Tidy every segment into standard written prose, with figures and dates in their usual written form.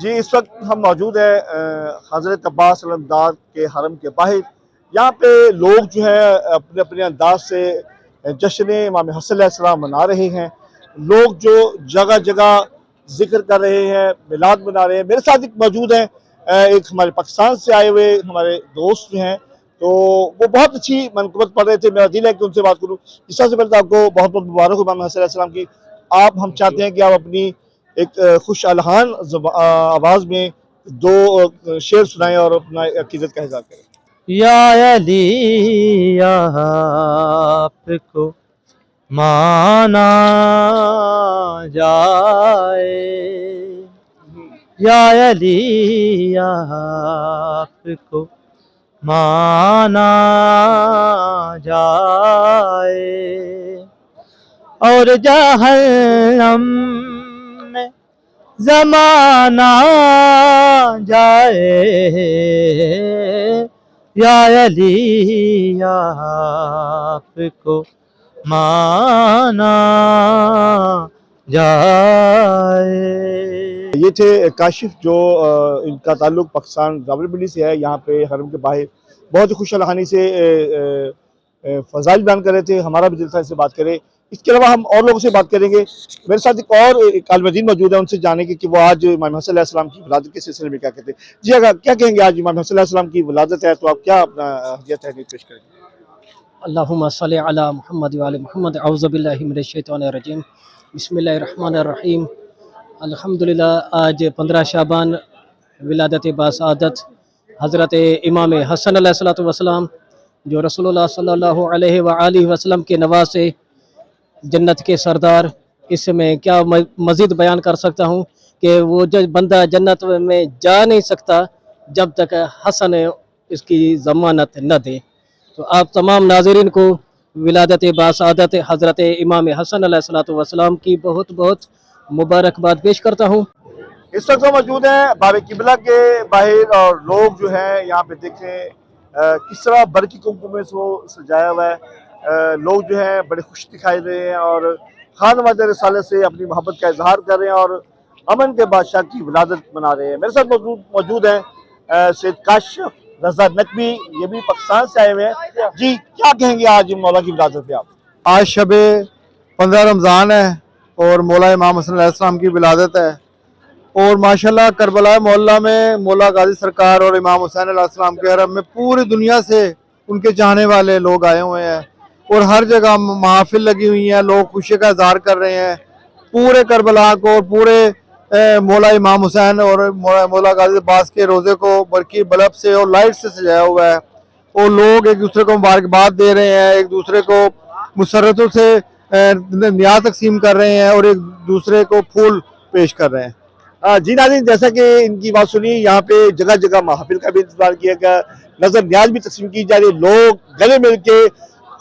جی اس وقت ہم موجود ہیں حضرت عباس علمدار کے حرم کے باہر۔ یہاں پہ لوگ جو ہے اپنے اپنے انداز سے جشن امام حسن علیہ السلام منا رہے ہیں۔ لوگ جو جگہ جگہ ذکر کر رہے ہیں، میلاد منا رہے ہیں۔ میرے ساتھ ایک موجود ہیں ایک ہمارے پاکستان سے آئے ہوئے ہمارے دوست جو ہیں، تو وہ بہت اچھی منقبت پڑھ رہے تھے۔ میرا دل ہے کہ ان سے بات کروں۔ اس سے پہلے تو آپ کو بہت بہت مبارک ہو امام حسن علیہ السلام کی۔ ہم چاہتے ہیں کہ آپ اپنی ایک خوش الحان آواز میں دو شعر سنائیں اور اپنا عقیدت کا اظہار کریں۔ یا علی آپ کو مانا جائے، یا علی آپ کو مانا جائے، اور جہنم میں زمانہ جائے، یا علی آپ کو مانا جائے۔ یہ تھے کاشف جو ان کا تعلق پاکستان راولپنڈی سے ہے۔ یہاں پہ حرم کے باہر بہت ہی خوش الحانی سے فضائل بیان کر رہے تھے۔ ہمارا بھی دل تھا اس سے بات کریں۔ اس کے علاوہ ہم اور لوگوں سے بات کریں گے۔ میرے ساتھ ایک اور عالم دین موجود ہے، ان سے جانیں گے کہ وہ آج امام حسن علیہ السلام کی ولادت کے سلسلے میں کیا کہتے ہیں۔ جی اگر کیا کہیں گے، آج امام حسن علیہ السلام کی ولادت ہے تو آپ کیا اپنا ہدیہ تحریک پیش کریں گے؟ اللہم صلی علی محمد وعلی محمد، اعوذ باللہ من الشیطان الرجیم، بسم اللہ الرحمن الرحیم۔ الحمدللہ آج 15 شعبان ولادت باسعادت حضرت امام حسن علیہ السلام، جو رسول اللہ صلی اللہ علیہ وآلہ وسلم کے نواسے، جنت کے سردار۔ اس میں کیا مزید بیان کر سکتا ہوں کہ وہ جو بندہ جنت میں جا نہیں سکتا جب تک حسن اس کی ضمانت نہ دے۔ تو آپ تمام ناظرین کو ولادت باسعادت حضرت امام حسن علیہ السلام کی بہت بہت مبارکباد پیش کرتا ہوں۔ اس وقت ہم موجود ہیں باب قبلہ کے باہر، اور لوگ جو ہیں یہاں پہ دیکھیں کس طرح برقی کمکمے سے سجایا ہوا ہے۔ لوگ جو ہیں بڑے خوش دکھائی دے رہے ہیں اور خانواد رسالت سے اپنی محبت کا اظہار کر رہے ہیں اور امن کے بادشاہ کی ولادت منا رہے ہیں۔ میرے ساتھ موجود ہیں سید کاشف رضا نقوی، یہ بھی پاکستان سے آئے ہوئے ہیں۔ جی کیا کہیں گے آج مولا کی ولادت پہ آپ؟ آج شب 15 رمضان ہے اور مولا امام حسن علیہ السلام کی ولادت ہے، اور ماشاءاللہ کربلا معلیٰ میں مولا غازی سرکار اور امام حسین علیہ السلام کے حرم میں پوری دنیا سے ان کے چاہنے والے لوگ آئے ہوئے ہیں، اور ہر جگہ محافل لگی ہوئی ہیں، لوگ خوشی کا اظہار کر رہے ہیں۔ پورے کربلا کو، پورے مولا امام حسین اور مولا غازی عباس کے روزے کو برقی بلب سے اور لائٹ سے سجایا ہوا ہے، اور لوگ ایک دوسرے کو مبارکباد دے رہے ہیں، ایک دوسرے کو مسرتوں سے نیاز تقسیم کر رہے ہیں، اور ایک دوسرے کو پھول پیش کر رہے ہیں۔ جی ناظرین، جیسا کہ ان کی بات سنی، یہاں پہ جگہ جگہ محافل کا بھی انتظار کیا گیا، نظر نیاز بھی تقسیم کی جا رہی ہے، لوگ گلے مل کے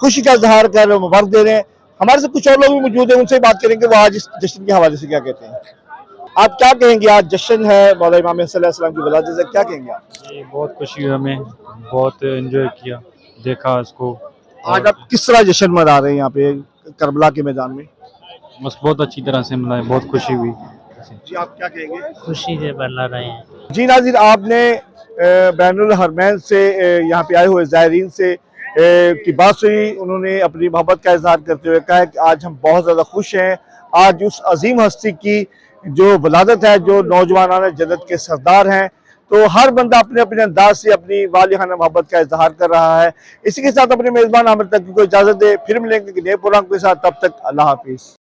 خوشی کا اظہار کر رہے ہیں، مبارک دے رہے ہیں۔ ہمارے سے کچھ اور لوگ بھی موجود ہیں، ان سے بات کریں گے وہ آج اس جشن کے حوالے سے کیا کہتے ہیں۔ آپ کیا کہیں گے، آج جشن ہے مولا امام حسن علیہ السلام کی ولادت ہے، کیا کہیں گے آپ؟ جی بہت خوشی ہوئی، ہمیں بہت انجوائے کیا، دیکھا اس کو۔ آج آپ کس طرح جشن منا رہے ہیں یہاں پہ کربلا کے میدان میں؟ بس بہت اچھی طرح سے منائے، بہت خوشی ہوئی۔ جی آپ کیا کہیں گے؟ خوشی سے بنا رہے ہیں۔ جی ناظرین، آپ نے بین الحرمین سے یہاں پہ آئے ہوئے زائرین سے کی بات سنی، انہوں نے اپنی محبت کا اظہار کرتے ہوئے کہا کہ آج ہم بہت زیادہ خوش ہیں، آج اس عظیم ہستی کی جو ولادت ہے، جو نوجوانان جنت کے سردار ہیں، تو ہر بندہ اپنے اپنے انداز سے اپنی والہانہ محبت کا اظہار کر رہا ہے۔ اسی کے ساتھ اپنے میزبان عامر تک کو اجازت دے، پھر ملیں گے نئے پروگرام کے ساتھ، تب تک اللہ حافظ۔